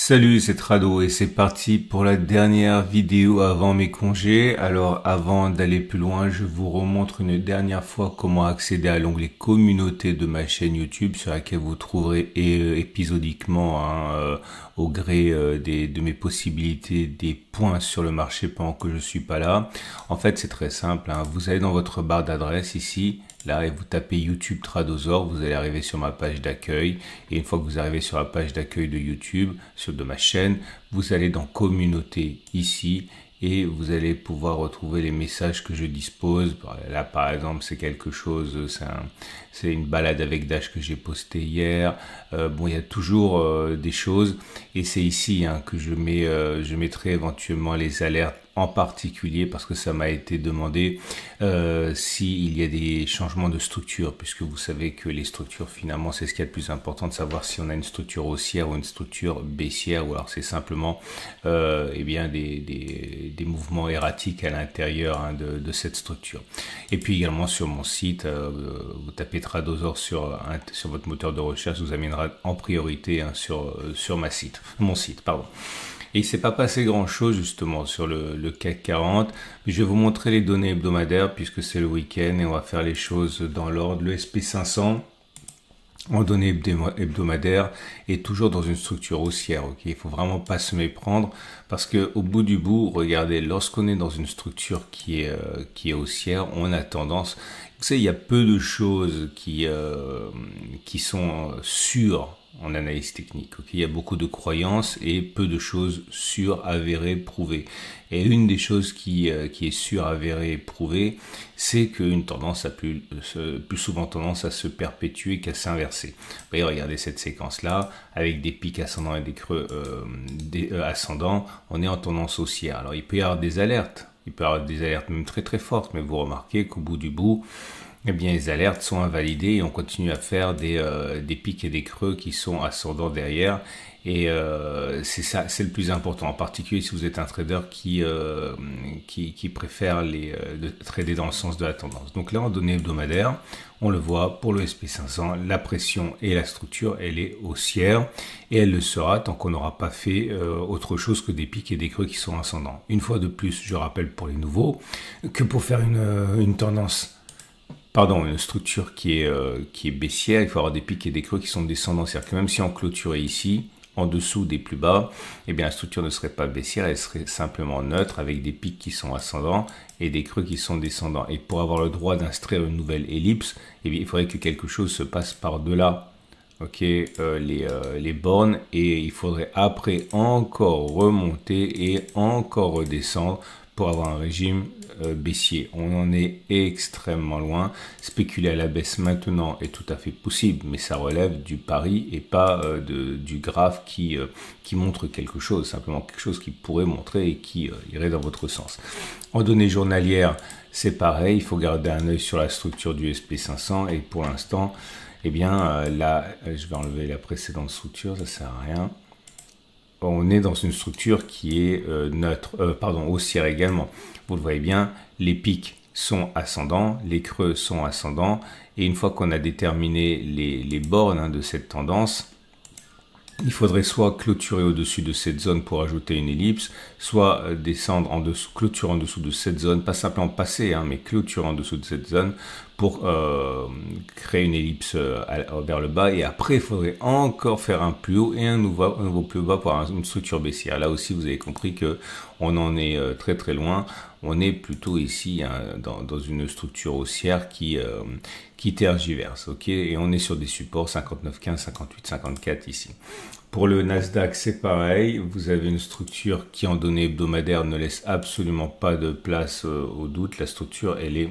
Salut, c'est Trado et c'est parti pour la dernière vidéo avant mes congés. Alors avant d'aller plus loin, je vous remontre une dernière fois comment accéder à l'onglet communauté de ma chaîne YouTube sur laquelle vous trouverez épisodiquement au gré de mes possibilités des points sur le marché pendant que je suis pas là. En fait c'est très simple, vous allez dans votre barre d'adresse ici. Là, et vous tapez YouTube Tradosaur, vous allez arriver sur ma page d'accueil. Et une fois que vous arrivez sur la page d'accueil de YouTube, de ma chaîne, vous allez dans communauté ici et vous allez pouvoir retrouver les messages que je dispose. Là, par exemple, c'est quelque chose, c'est une balade avec Dash que j'ai posté hier. Bon, il y a toujours des choses et c'est ici que je mettrai éventuellement les alertes en particulier parce que ça m'a été demandé s'il y a des changements de structure, puisque vous savez que les structures finalement c'est ce qui est le plus important, de savoir si on a une structure haussière ou une structure baissière, ou alors c'est simplement bien des mouvements erratiques à l'intérieur de cette structure. Et puis également sur mon site, vous tapez Tradosaur sur votre moteur de recherche, vous amènera en priorité sur mon site, pardon. Et il s'est pas passé grand chose justement sur le CAC 40. Je vais vous montrer les données hebdomadaires puisque c'est le week-end et on va faire les choses dans l'ordre. Le SP500 en données hebdomadaires est toujours dans une structure haussière. Ok, il faut vraiment pas se méprendre parce que au bout du bout, regardez, lorsqu'on est dans une structure qui est haussière, on a tendance. Vous savez, il y a peu de choses qui sont sûres en analyse technique. Okay, il y a beaucoup de croyances et peu de choses sûres, avérées, prouvées. Et une des choses qui est sûre, avérée, prouvée, c'est qu'une tendance a plus souvent tendance à se perpétuer qu'à s'inverser. Regardez cette séquence-là, avec des pics ascendants et des creux ascendants, on est en tendance haussière. Alors il peut y avoir des alertes, même très très fortes, mais vous remarquez qu'au bout du bout, eh bien, les alertes sont invalidées et on continue à faire des pics et des creux qui sont ascendants derrière. Et c'est ça, c'est le plus important, en particulier si vous êtes un trader qui préfère de trader dans le sens de la tendance. Donc là, en données hebdomadaires, on le voit pour le SP500, la pression et la structure, elle est haussière et elle le sera tant qu'on n'aura pas fait autre chose que des pics et des creux qui sont ascendants. Une fois de plus, je rappelle pour les nouveaux que pour faire une structure qui est baissière, il faut avoir des pics et des creux qui sont descendants. C'est-à-dire que même si on clôturait ici, en dessous des plus bas, eh bien la structure ne serait pas baissière, elle serait simplement neutre avec des pics qui sont ascendants et des creux qui sont descendants. Et pour avoir le droit d'instruire une nouvelle ellipse, eh bien, il faudrait que quelque chose se passe par-delà les bornes, et il faudrait après encore remonter et encore redescendre pour avoir un régime baissier. On en est extrêmement loin. Spéculer à la baisse maintenant est tout à fait possible, mais ça relève du pari et pas du graphe qui montre quelque chose, simplement quelque chose qui pourrait montrer et qui irait dans votre sens. En données journalières, c'est pareil, il faut garder un œil sur la structure du SP500 et pour l'instant, eh bien là, je vais enlever la précédente structure, ça sert à rien. On est dans une structure qui est haussière également. Vous le voyez bien, les pics sont ascendants, les creux sont ascendants, et une fois qu'on a déterminé les bornes de cette tendance, il faudrait soit clôturer au-dessus de cette zone pour ajouter une ellipse, soit descendre en dessous, clôturer en dessous de cette zone, pas simplement passer, mais clôturer en dessous de cette zone pour créer une ellipse vers le bas. Et après, il faudrait encore faire un plus haut et un nouveau plus bas pour avoir une structure baissière. Là aussi, vous avez compris que on en est très très loin. On est plutôt ici dans une structure haussière qui tergiverse, ok, et on est sur des supports 59,15, 58, 54 ici. Pour le Nasdaq, c'est pareil. Vous avez une structure qui, en données hebdomadaires, ne laisse absolument pas de place au doute. La structure, elle est,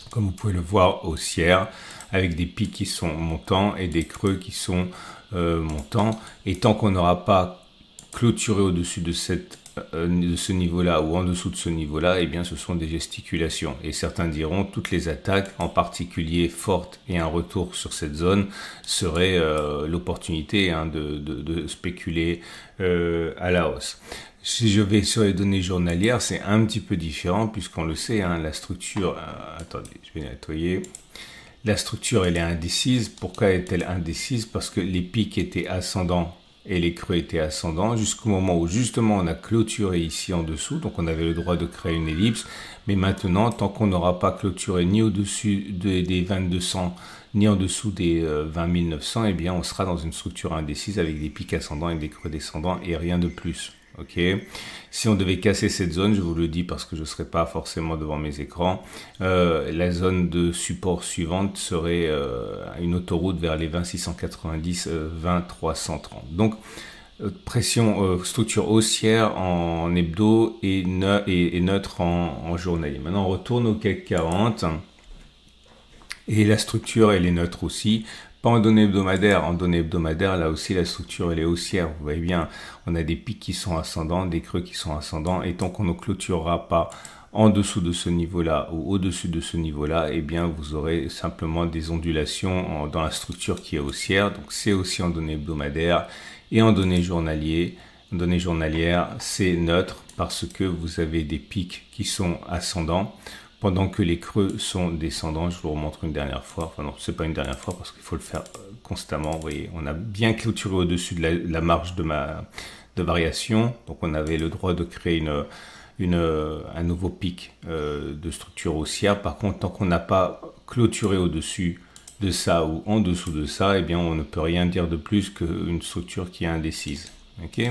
comme vous pouvez le voir, haussière, avec des pics qui sont montants et des creux qui sont montants. Et tant qu'on n'aura pas clôturé au-dessus de ce niveau-là ou en dessous de ce niveau-là, eh bien ce sont des gesticulations. Et certains diront toutes les attaques, en particulier fortes et un retour sur cette zone, serait l'opportunité de spéculer à la hausse. Si je vais sur les données journalières, c'est un petit peu différent puisqu'on le sait, la structure... attendez, je vais nettoyer. La structure, elle est indécise. Pourquoi est-elle indécise? Parce que les pics étaient ascendants et les creux étaient ascendants jusqu'au moment où justement on a clôturé ici en dessous, donc on avait le droit de créer une ellipse, mais maintenant tant qu'on n'aura pas clôturé ni au-dessus des 2200 ni en dessous des 20 900, eh bien on sera dans une structure indécise avec des pics ascendants et des creux descendants et rien de plus. Ok. Si on devait casser cette zone, je vous le dis parce que je ne serai pas forcément devant mes écrans, la zone de support suivante serait une autoroute vers les 20 690, 20 330. Donc pression structure haussière en hebdo et neutre en journalier. Maintenant on retourne au CAC 40 et la structure elle est neutre aussi. Pas en données hebdomadaires. En données hebdomadaires, là aussi, la structure, elle est haussière. Vous voyez bien, on a des pics qui sont ascendants, des creux qui sont ascendants. Et tant qu'on ne clôturera pas en dessous de ce niveau-là ou au-dessus de ce niveau-là, eh bien, vous aurez simplement des ondulations dans la structure qui est haussière. Donc, c'est aussi en données hebdomadaires et en données journalières. En données journalières, c'est neutre parce que vous avez des pics qui sont ascendants, pendant que les creux sont descendants. Je vous remontre une dernière fois. Enfin non, c'est pas une dernière fois parce qu'il faut le faire constamment. Vous voyez, on a bien clôturé au-dessus de la marge de variation. Donc on avait le droit de créer un nouveau pic de structure haussière. Par contre, tant qu'on n'a pas clôturé au-dessus de ça ou en dessous de ça, eh bien on ne peut rien dire de plus qu'une structure qui est indécise. Ok.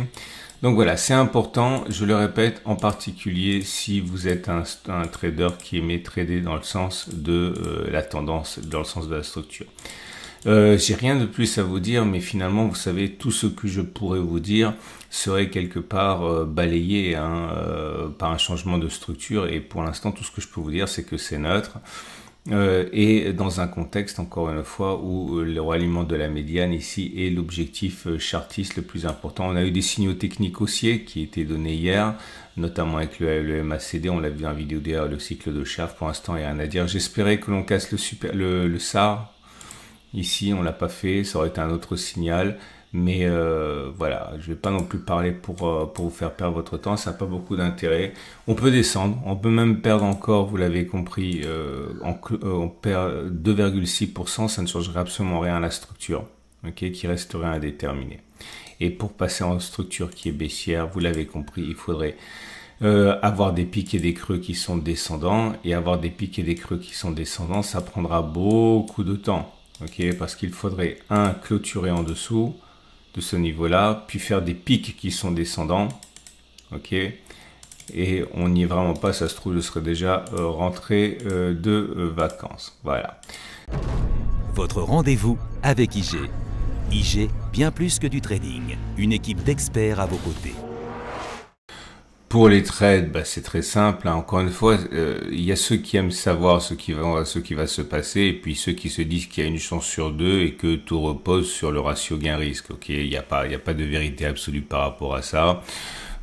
Donc voilà, c'est important, je le répète, en particulier si vous êtes un trader qui aimait trader dans le sens de la tendance, dans le sens de la structure. J'ai rien de plus à vous dire, mais finalement, vous savez, tout ce que je pourrais vous dire serait quelque part balayé par un changement de structure. Et pour l'instant, tout ce que je peux vous dire, c'est que c'est neutre. Et dans un contexte, encore une fois, où le ralliement de la médiane ici est l'objectif chartiste le plus important. On a eu des signaux techniques haussiers qui étaient donnés hier, notamment avec le MACD, on l'a vu dans la vidéo d'hier, le cycle de Schaff. Pour l'instant, il n'y a rien à dire. J'espérais que l'on casse le SAR. Ici, on l'a pas fait, ça aurait été un autre signal. Mais voilà, je vais pas non plus parler pour vous faire perdre votre temps, ça n'a pas beaucoup d'intérêt. On peut descendre, on peut même perdre encore, vous l'avez compris, on perd 2,6%, ça ne changerait absolument rien à la structure, okay, qui resterait indéterminée. Et pour passer en structure qui est baissière, vous l'avez compris, il faudrait avoir des pics et des creux qui sont descendants, et avoir des pics et des creux qui sont descendants, ça prendra beaucoup de temps, okay, parce qu'il faudrait clôturer en dessous de ce niveau-là, puis faire des pics qui sont descendants, ok, et on n'y est vraiment pas, ça se trouve, je serais déjà rentré de vacances, voilà. Votre rendez-vous avec IG. IG, bien plus que du trading, une équipe d'experts à vos côtés. Pour les trades, bah, c'est très simple. Hein. Encore une fois, il y a ceux qui aiment savoir ce qui va se passer, et puis ceux qui se disent qu'il y a une chance sur deux et que tout repose sur le ratio gain-risque. Ok, il n'y a pas de vérité absolue par rapport à ça.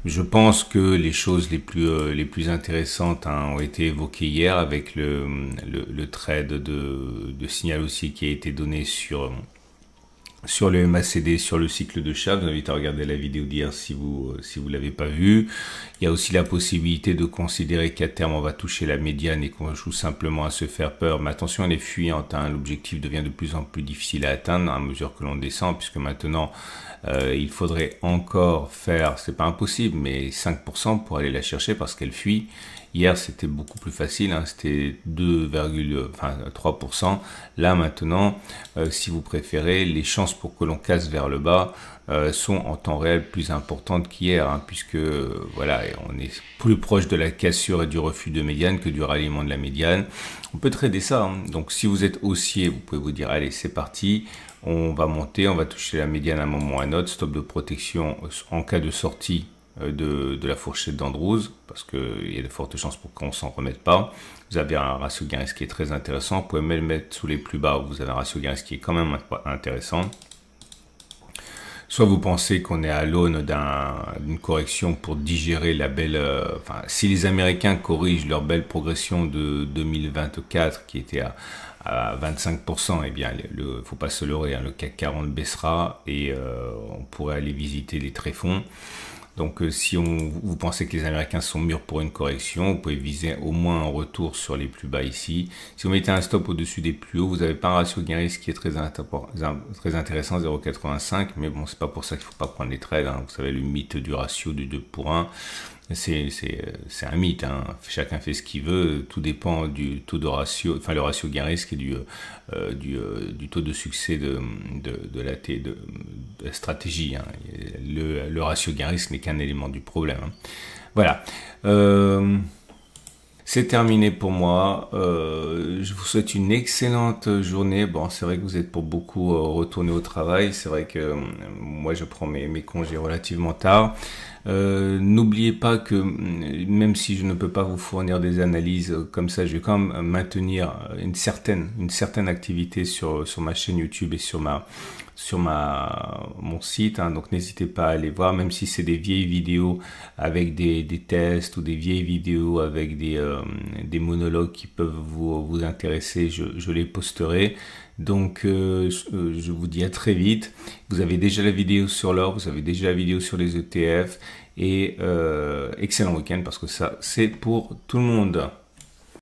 Je pense que les choses les plus intéressantes ont été évoquées hier avec le trade de signal aussi qui a été donné sur le MACD, sur le cycle de Schaff. Je vous invite à regarder la vidéo d'hier si vous l'avez pas vu. Il y a aussi la possibilité de considérer qu'à terme on va toucher la médiane et qu'on joue simplement à se faire peur. Mais attention, elle est fuyante. Hein. L'objectif devient de plus en plus difficile à atteindre à mesure que l'on descend, puisque maintenant il faudrait encore faire, c'est pas impossible, mais 5% pour aller la chercher parce qu'elle fuit. Hier, c'était beaucoup plus facile, hein, c'était 3%. Là, maintenant, si vous préférez, les chances pour que l'on casse vers le bas sont en temps réel plus importantes qu'hier, hein, puisque voilà, on est plus proche de la cassure et du refus de médiane que du ralliement de la médiane. On peut trader ça. Hein. Donc, si vous êtes haussier, vous pouvez vous dire, allez, c'est parti. On va monter, on va toucher la médiane à un moment ou à un autre. Stop de protection en cas de sortie de la fourchette d'Andrews, parce qu'il y a de fortes chances pour qu'on s'en remette pas. Vous avez un ratio gain-risque qui est très intéressant. Vous pouvez même le mettre sous les plus bas, vous avez un ratio gain-risque qui est quand même intéressant. Soit vous pensez qu'on est à l'aune d'une correction pour digérer la belle... si les Américains corrigent leur belle progression de 2024 qui était à 25%, eh bien, faut pas se leurrer, hein, le CAC 40 baissera et on pourrait aller visiter les tréfonds. Donc si vous pensez que les Américains sont mûrs pour une correction, vous pouvez viser au moins un retour sur les plus bas ici. Si vous mettez un stop au-dessus des plus hauts, vous n'avez pas un ratio gain-risque qui est très intéressant, 0,85, mais bon, c'est pas pour ça qu'il faut pas prendre les trades, hein. Vous savez, le mythe du ratio du 2 pour 1, c'est un mythe, hein. Chacun fait ce qu'il veut, tout dépend du taux de ratio, enfin le ratio gain-risque et du taux de succès de la stratégie, hein. Le ratio gain-risque n'est qu'un élément du problème, hein. Voilà. C'est terminé pour moi. Je vous souhaite une excellente journée. Bon, c'est vrai que vous êtes pour beaucoup retournés au travail. C'est vrai que moi, je prends mes congés relativement tard. N'oubliez pas que même si je ne peux pas vous fournir des analyses comme ça, je vais quand même maintenir une certaine activité sur ma chaîne YouTube et sur mon site, hein. Donc n'hésitez pas à aller voir, même si c'est des vieilles vidéos avec des tests ou des vieilles vidéos avec des monologues qui peuvent vous intéresser, je les posterai. Donc je vous dis à très vite. Vous avez déjà la vidéo sur l'or, vous avez déjà la vidéo sur les ETF et excellent week-end parce que ça c'est pour tout le monde.